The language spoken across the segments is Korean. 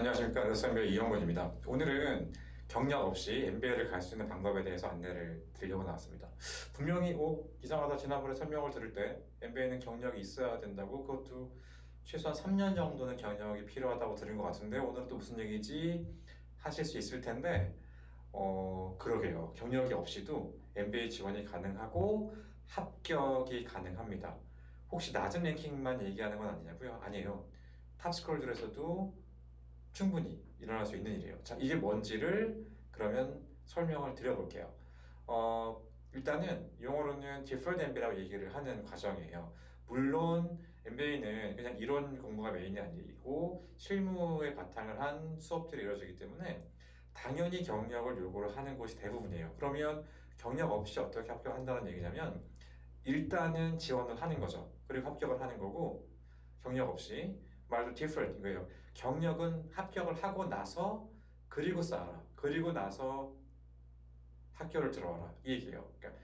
안녕하십니까. 레슨별 이영건입니다. 오늘은 경력 없이 MBA를 갈 수 있는 방법에 대해서 안내를 드리려고 나왔습니다. 분명히 이상하다. 지난번에 설명을 들을 때 MBA는 경력이 있어야 된다고, 그것도 최소한 3년 정도는 경력이 필요하다고 들은 것 같은데, 오늘은 또 무슨 얘기지 하실 수 있을 텐데, 그러게요. 경력이 없이도 MBA 지원이 가능하고 합격이 가능합니다. 혹시 낮은 랭킹만 얘기하는 건 아니냐고요? 아니에요. 탑스쿨들에서도 충분히 일어날 수 있는 일이에요. 자, 이게 뭔지를 그러면 설명을 드려볼게요. 일단은 용어로는 Deferred MBA라고 얘기를 하는 과정이에요. 물론 MBA는 그냥 이론 공부가 메인이 아니고 실무에 바탕을 한 수업들이 이루어지기 때문에 당연히 경력을 요구를 하는 곳이 대부분이에요. 그러면 경력 없이 어떻게 합격한다는 얘기냐면 일단은 지원을 하는 거죠. 그리고 합격을 하는 거고, 경력 없이 말도 different 이거예요. 경력은 합격을 하고 나서 그리고 쌓아라. 그리고 나서 학교를 들어와라. 이 얘기예요. 그러니까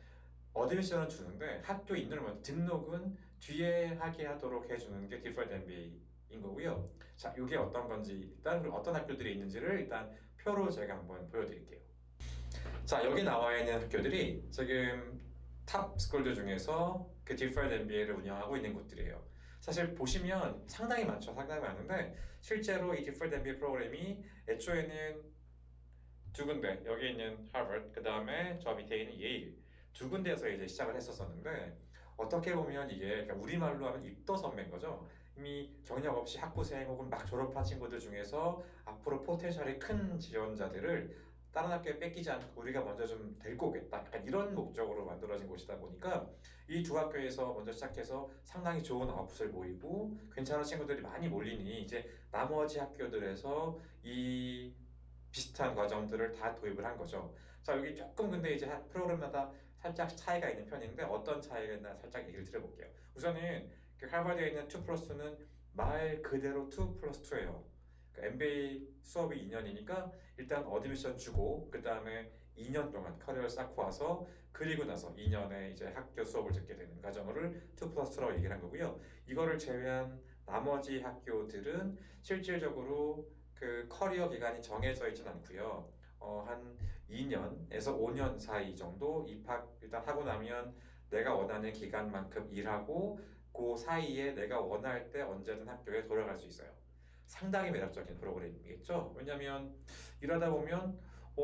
어드미션을 주는데 학교 인도를 등록은 뒤에 하게 하도록 해주는 게 different MBA인 거고요. 자, 이게 어떤 건지 일단, 그리고 어떤 학교들이 있는지를 일단 표로 제가 한번 보여드릴게요. 자, 여기 나와 있는 학교들이 지금 탑 스쿨들 중에서 그 different MBA를 운영하고 있는 곳들이에요. 사실 보시면 상당히 많죠. 상당히 많은데 실제로 이 different MBA 프로그램이 애초에는 두 군데, 여기 있는 하버드, 그 다음에 저 밑에 있는 예일, 두 군데에서 이제 시작을 했었었는데, 어떻게 보면 이게 그러니까 우리말로 하면 입도선배인 거죠. 이미 경력 없이 학부생 혹은 막 졸업한 친구들 중에서 앞으로 포텐셜이 큰 지원자들을 다른 학교에 뺏기지 않고 우리가 먼저 좀 데리고 오겠다, 약간 이런 목적으로 만들어진 곳이다 보니까 이 두 학교에서 먼저 시작해서 상당히 좋은 아웃풋을 보이고 괜찮은 친구들이 많이 몰리니 이제 나머지 학교들에서 이 비슷한 과정들을 다 도입을 한 거죠. 자, 여기 조금 근데 이제 프로그램마다 살짝 차이가 있는 편인데 어떤 차이가 있나 살짝 얘기를 드려볼게요. 우선은 그 하버드에 있는 2 플러스 2는 말 그대로 2 플러스 2예요. 그러니까 MBA 수업이 2년이니까 일단 어드미션 주고 그 다음에 2년 동안 커리어를 쌓고 와서 그리고 나서 2년에 이제 학교 수업을 듣게 되는 과정을 2 플러스 2라고 얘기를 한 거고요. 이거를 제외한 나머지 학교들은 실질적으로 그 커리어 기간이 정해져 있지는 않고요. 한 2년에서 5년 사이 정도 입학 일단 하고 나면 내가 원하는 기간만큼 일하고 그 사이에 내가 원할 때 언제든 학교에 돌아갈 수 있어요. 상당히 매력적인 프로그램이겠죠. 왜냐하면 일하다 보면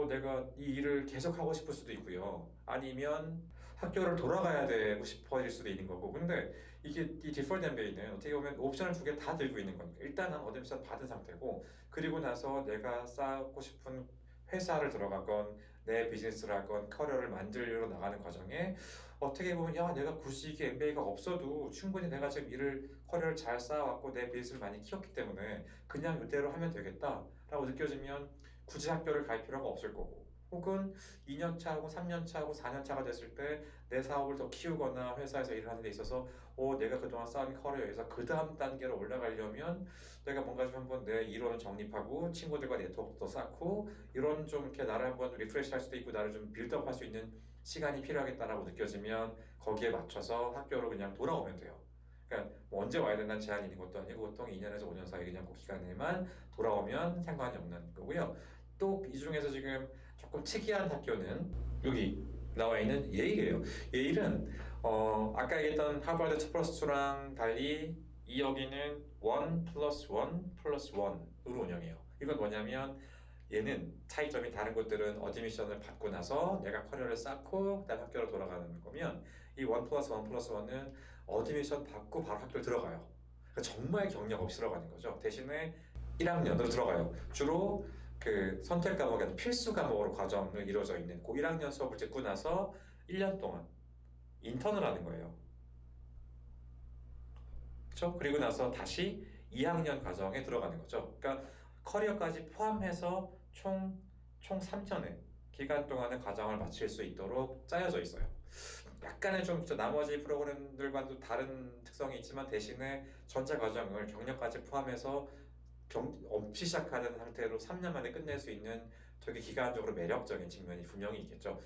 내가 이 일을 계속 하고 싶을 수도 있고요. 아니면 학교를 돌아가야 되고 싶어질 수도 있는 거고. 근데 이게 이 디폴트 MBA는 어떻게 보면 옵션을 두 개 다 들고 있는 거니까 일단은 어드미션 받은 상태고, 그리고 나서 내가 쌓고 싶은 회사를 들어가건 내 비즈니스를 하건 커리어를 만들려 나가는 과정에 어떻게 보면 내가 굳이 이게 MBA가 없어도 충분히 내가 지금 커리어를 잘 쌓아왔고 내 비즈니스를 많이 키웠기 때문에 그냥 이대로 하면 되겠다 라고 느껴지면 굳이 학교를 갈 필요가 없을 거고, 혹은 2년차 혹은 3년차 혹은 4년차가 됐을 때 내 사업을 더 키우거나 회사에서 일을 하는 데 있어서 내가 그동안 쌓은 커리어에서 그 다음 단계로 올라가려면 내가 뭔가 좀 한번 내 이론을 정립하고 친구들과 네트워크도 쌓고 이런 좀 이렇게 나를 한번 리프레시 할 수도 있고 나를 좀 빌드업 할 수 있는 시간이 필요하겠다라고 느껴지면 거기에 맞춰서 학교로 그냥 돌아오면 돼요. 그러니까 뭐 언제 와야 된다는 제한이 있는 것도 아니고 보통 2년에서 5년 사이 그냥 그 기간에만 돌아오면 상관이 없는 거고요. 또 이 중에서 지금 조금 특이한 학교는 여기 나와 있는 예일이에요. 예일은 아까 얘기했던 하버드 2 플러스 2랑 달리 여기는 1 플러스 1 플러스 1으로 운영해요. 이건 뭐냐면 얘는 차이점이 다른 곳들은 어드미션을 받고 나서 내가 커리어를 쌓고 그다음 학교로 돌아가는 거면 이 1 플러스 1 플러스 1은 어드미션 받고 바로 학교를 들어가요. 그러니까 정말 경력 없이 들어가는 거죠. 대신에 1학년으로 들어가요. 주로 그 선택 과목이 아니라 필수 과목으로 과정을 이루어져 있는 그 1학년 수업을 듣고 나서 1년 동안 인턴을 하는 거예요. 그렇죠? 그리고 나서 다시 2학년 과정에 들어가는 거죠. 그러니까 커리어까지 포함해서 총 3년의 기간 동안의 과정을 마칠 수 있도록 짜여져 있어요. 약간의 좀 나머지 프로그램들과도 다른 특성이 있지만 대신에 전체 과정을 경력까지 포함해서 없이 시작하는 상태로 3년 만에 끝낼 수 있는 되게 기간적으로 매력적인 측면이 분명히 있겠죠.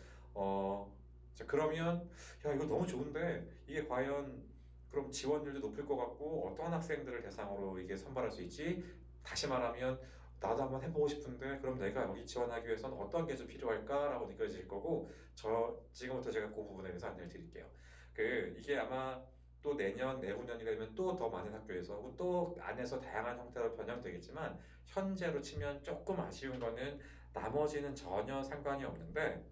자, 그러면 이거 너무 좋은데 이게 과연 그럼 지원율도 높을 것 같고 어떠한 학생들을 대상으로 이게 선발할 수 있지? 다시 말하면 나도 한번 해보고 싶은데 그럼 내가 여기 지원하기 위해서는 어떤 게 좀 필요할까라고 느껴질 거고 저 지금부터 제가 그 부분에 대해서 안내를 드릴게요. 이게 아마 또 내년 내후년이 되면 또 더 많은 학교에서 또 안에서 다양한 형태로 변형되겠지만 현재로 치면 조금 아쉬운 거는 나머지는 전혀 상관이 없는데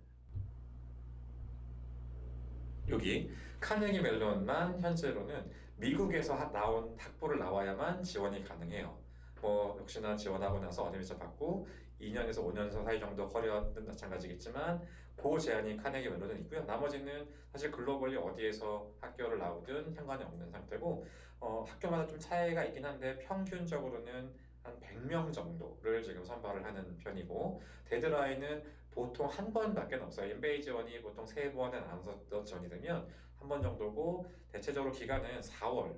여기 카네기 멜론만 현재로는 미국에서 나온 학부를 나와야만 지원이 가능해요. 뭐 역시나 지원하고 나서 어드미션 받고 2년에서 5년 사이 정도 커리어는 마찬가지겠지만 그 제한이 카네기 멜론은 있고요. 나머지는 사실 글로벌리 어디에서 학교를 나오든 상관이 없는 상태고 학교마다 좀 차이가 있긴 한데 평균적으로는 한 100명 정도를 지금 선발을 하는 편이고 데드라인은 보통 한 번밖에 없어요. MBA 지원이 보통 세 번에 나눠서 지원이 되면 한 번 정도고 대체적으로 기간은 4월.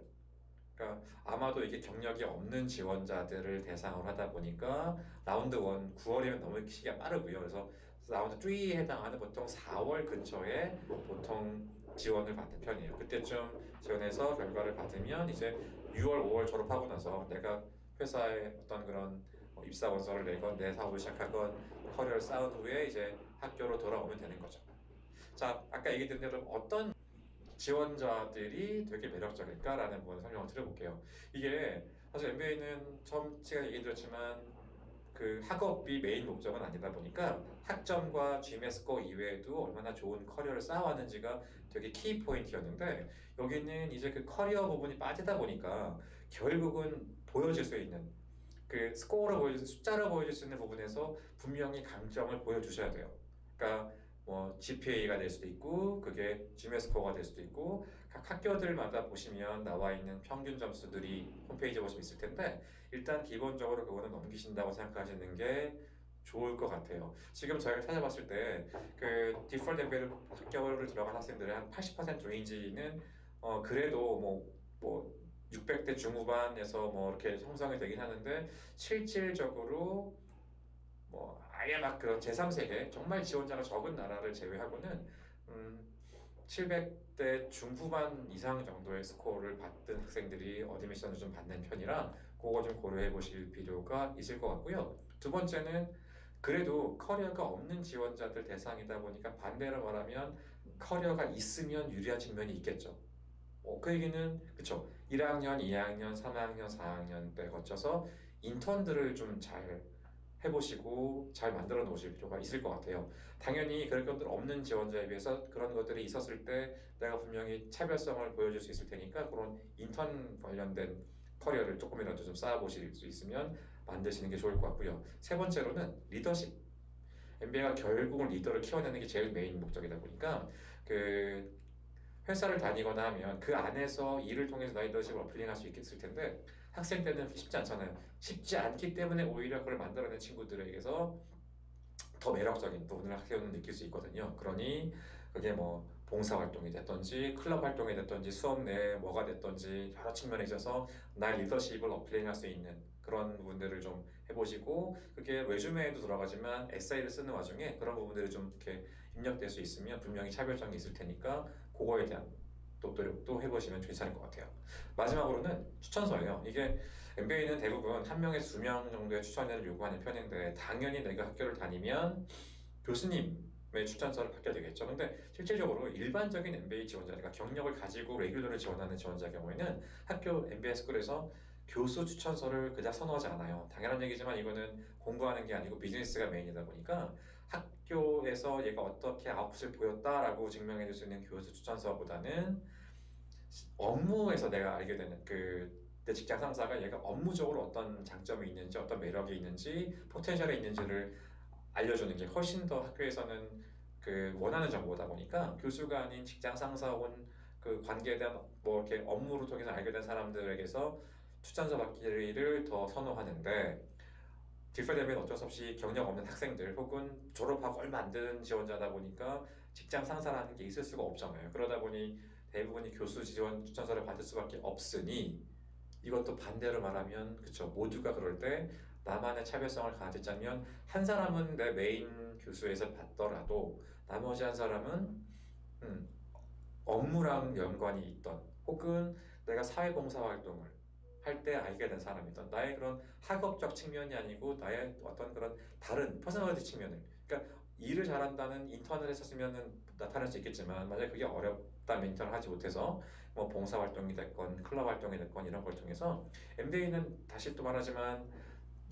그러니까 아마도 이게 경력이 없는 지원자들을 대상으로 하다 보니까 라운드 1 9월이면 너무 시기가 빠르고요. 그래서 라운드 3에 해당하는 보통 4월 근처에 보통 지원을 받는 편이에요. 그때쯤 지원해서 결과를 받으면 이제 6월, 5월 졸업하고 나서 내가 회사에 어떤 그런 입사 원서를 내건 내 사업을 시작하건 커리어를 쌓은 후에 이제 학교로 돌아오면 되는 거죠. 자, 아까 얘기 드린 대로 어떤 지원자들이 되게 매력적일까라는 부분 설명을 드려볼게요. 이게 사실 MBA는 처음 제가 얘기 드렸지만 그 학업이 메인 목적은 아니다 보니까 학점과 GMAT 스코어 이외에도 얼마나 좋은 커리어를 쌓아왔는지가 되게 키 포인트였는데 여기는 이제 그 커리어 부분이 빠지다 보니까 결국은 보여질 수 있는 그 스코어로 보여줄 숫자로 보여줄 수 있는 부분에서 분명히 강점을 보여주셔야 돼요. 그러니까 뭐 GPA가 될 수도 있고 그게 GMAT 스코어가 될 수도 있고 각 학교들마다 보시면 나와 있는 평균 점수들이 홈페이지에 보시면 있을 텐데 일단 기본적으로 그거는 넘기신다고 생각하시는 게 좋을 것 같아요. 지금 저희가 찾아봤을 때 그 디폴트 MBA를 학교를 들어간 학생들의 한 80% 레인지는 그래도 뭐 600대 중후반에서 뭐 이렇게 형성이 되긴 하는데 실질적으로 뭐 아예 막 그런 제3세계 정말 지원자가 적은 나라를 제외하고는 700대 중후반 이상 정도의 스코어를 받던 학생들이 어드미션을 좀 받는 편이라 그거 좀 고려해 보실 필요가 있을 것 같고요. 두 번째는 그래도 커리어가 없는 지원자들 대상이다 보니까 반대로 말하면 커리어가 있으면 유리한 측면이 있겠죠. 그 얘기는 그쵸. 1학년, 2학년, 3학년, 4학년 때 거쳐서 인턴들을 좀 잘 해보시고 잘 만들어 놓으실 필요가 있을 것 같아요. 당연히 그런 것들 없는 지원자에 비해서 그런 것들이 있었을 때 내가 분명히 차별성을 보여줄 수 있을 테니까 그런 인턴 관련된 커리어를 조금이라도 좀 쌓아보실 수 있으면 만드시는 게 좋을 것 같고요. 세 번째로는 리더십. MBA가 결국은 리더를 키워내는 게 제일 메인 목적이다 보니까 그 회사를 다니거나 하면 그 안에서 일을 통해서 리더십을 어플링할 수 있겠을 텐데 학생 때는 쉽지 않잖아요. 쉽지 않기 때문에 오히려 그걸 만들어낸 친구들에게서 더 매력적인 부분을 학교는 느낄 수 있거든요. 그러니 그게 뭐 봉사활동이 됐던지 클럽 활동이 됐던지 수업 내에 뭐가 됐던지 여러 측면에 있어서 나의 리더십을 어플링할 수 있는 그런 부분들을 좀 해보시고 그게 레주메에도 들어가지만 에세이를 쓰는 와중에 그런 부분들이 좀 이렇게 입력될 수 있으면 분명히 차별점이 있을 테니까 그거에 대한 또 노력도 해보시면 괜찮을 것 같아요. 마지막으로는 추천서예요. 이게 MBA는 대부분 한 명에서 두 명 정도의 추천을 요구하는 편인데 당연히 내가 학교를 다니면 교수님의 추천서를 받게 되겠죠. 근데 실질적으로 일반적인 MBA 지원자가 경력을 가지고 레귤러를 지원하는 지원자 경우에는 학교 MBA 스쿨에서 교수 추천서를 그냥 선호하지 않아요. 당연한 얘기지만 이거는 공부하는 게 아니고 비즈니스가 메인이다 보니까 학교에서 얘가 어떻게 아웃풋을 보였다라고 증명해 줄 수 있는 교수 추천서보다는 업무에서 내가 알게 되는 내 직장 상사가 얘가 업무적으로 어떤 장점이 있는지 어떤 매력이 있는지 포텐셜이 있는지를 알려주는 게 훨씬 더 학교에서는 원하는 정보다 보니까 교수가 아닌 직장 상사 혹은 그 관계에 대한 뭐 이렇게 업무를 통해서 알게 된 사람들에게서 추천서 받기를 더 선호하는데 디펠레면 어쩔 수 없이 경력 없는 학생들 혹은 졸업하고 얼마 안 된 지원자다 보니까 직장 상사라는 게 있을 수가 없잖아요. 그러다 보니 대부분이 교수 지원 추천서를 받을 수밖에 없으니 이것도 반대로 말하면 그쵸 모두가 그럴 때 나만의 차별성을 가지자면 한 사람은 내 메인 교수에서 받더라도 나머지 한 사람은 업무랑 연관이 있던 혹은 내가 사회봉사 활동을 할 때 알게 된 사람이다. 나의 그런 학업적 측면이 아니고 나의 어떤 그런 다른 퍼스널리티 측면을, 그러니까 일을 잘한다는 인턴을 했었으면 나타날 수 있겠지만 만약에 그게 어렵다면 인턴을 하지 못해서 뭐 봉사활동이 됐건 클럽 활동이 됐건 이런 걸 통해서 MBA는 다시 또 말하지만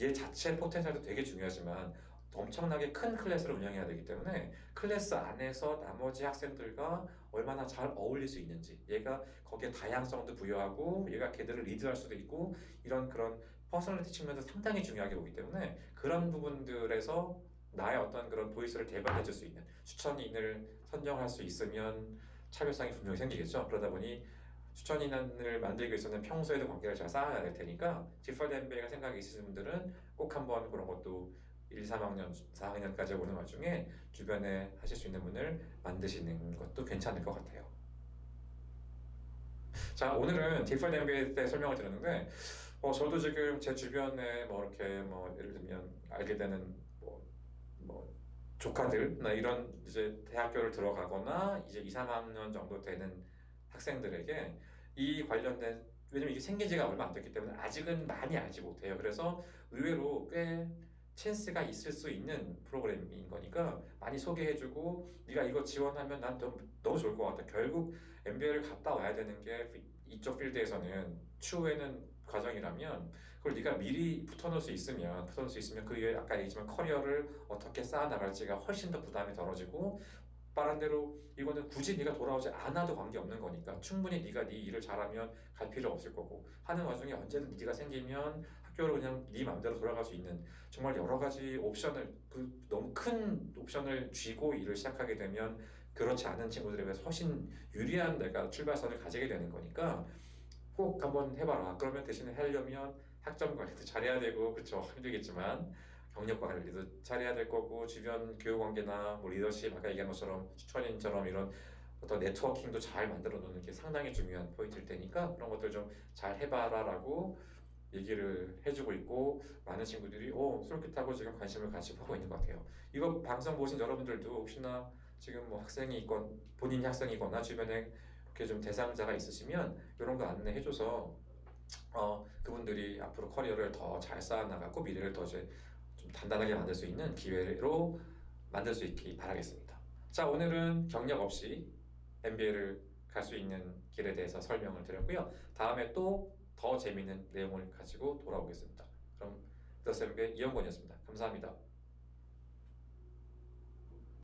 얘 자체 포텐셜도 되게 중요하지만 엄청나게 큰 클래스를 운영해야 되기 때문에 클래스 안에서 나머지 학생들과 얼마나 잘 어울릴 수 있는지, 얘가 거기에 다양성도 부여하고 얘가 걔들을 리드할 수도 있고 이런 그런 퍼스널리티 측면도 상당히 중요하게 보기 때문에 그런 부분들에서 나의 어떤 그런 보이스를 대변해 줄 수 있는 추천인을 선정할 수 있으면 차별성이 분명히 생기겠죠. 그러다 보니 추천인을 만들기 위해서는 평소에도 관계를 잘 쌓아야 될 테니까 디퍼드 MBA가 생각이 있으신 분들은 꼭 한번 그런 것도 1, 3학년, 4학년까지 오는 와중에 주변에 하실 수 있는 분을 만드시는 것도 괜찮을 것 같아요. 자, 오늘은 디퍼드 MBA에 대해 설명을 드렸는데 저도 지금 제 주변에 뭐 이렇게 뭐 예를 들면 알게 되는 뭐 조카들나 이런 이제 대학교를 들어가거나 이제 2, 3학년 정도 되는 학생들에게 이 관련된, 왜냐면 이게 생긴 지가 얼마 안 됐기 때문에 아직은 많이 알지 못해요. 그래서 의외로 꽤 찬스가 있을 수 있는 프로그램인 거니까 많이 소개해주고 네가 이거 지원하면 난 너무 좋을 것 같아. 결국 MBA를 갔다 와야 되는 게 이쪽 필드에서는 추후에는 과정이라면 그걸 네가 미리 붙어놓을 수 있으면 그게 아까 얘기했지만 커리어를 어떻게 쌓아 나갈지가 훨씬 더 부담이 덜어지고 말한 대로 이거는 굳이 네가 돌아오지 않아도 관계없는 거니까 충분히 네가 네 일을 잘하면 갈 필요 없을 거고 하는 와중에 언제든 네가 생기면 학교로 그냥 네 맘대로 돌아갈 수 있는 정말 여러 가지 옵션을 너무 큰 옵션을 쥐고 일을 시작하게 되면 그렇지 않은 친구들에 비해서 훨씬 유리한 내가 출발선을 가지게 되는 거니까 꼭 한번 해봐라. 그러면 대신에 하려면 학점 관리도 잘해야 되고 그렇죠 힘들겠지만 경력 관리도 잘해야 될 거고 주변 교육 관계나 뭐 리더십 아까 얘기한 것처럼 추천인처럼 이런 어떤 네트워킹도 잘 만들어 놓는 게 상당히 중요한 포인트일 테니까 그런 것들 좀 잘 해봐라라고 얘기를 해주고 있고 많은 친구들이 솔깃하고 지금 관심을 가지고 하고 있는 것 같아요. 이거 방송 보신 여러분들도 혹시나 지금 뭐 학생이 있건 본인이 학생이거나 주변에 이렇게 좀 대상자가 있으시면 이런 거 안내해줘서 그분들이 앞으로 커리어를 더 잘 쌓아나가고 미래를 더 이제 좀 단단하게 만들 수 있는 기회로 만들 수 있기 바라겠습니다. 자, 오늘은 경력 없이 MBA를 갈 수 있는 길에 대해서 설명을 드렸고요. 다음에 또 더 재미있는 내용을 가지고 돌아오겠습니다. 그럼 더스 MBA 이영권이었습니다. 감사합니다.